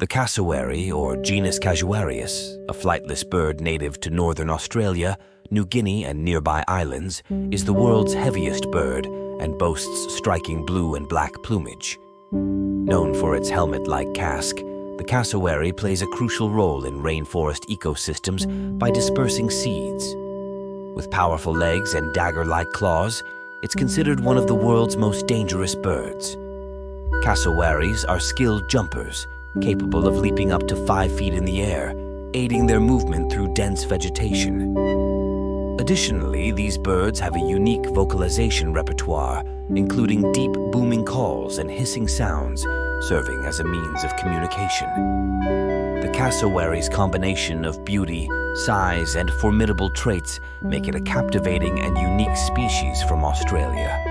The cassowary, or genus Casuarius, a flightless bird native to northern Australia, New Guinea, and nearby islands, is the world's heaviest bird and boasts striking blue and black plumage. Known for its helmet-like casque, the cassowary plays a crucial role in rainforest ecosystems by dispersing seeds. With powerful legs and dagger-like claws, it's considered one of the world's most dangerous birds. Cassowaries are skilled jumpers, capable of leaping up to 5 feet in the air, aiding their movement through dense vegetation. Additionally, these birds have a unique vocalization repertoire, including deep booming calls and hissing sounds, serving as a means of communication. The cassowary's combination of beauty, size, and formidable traits make it a captivating and unique species from Australia.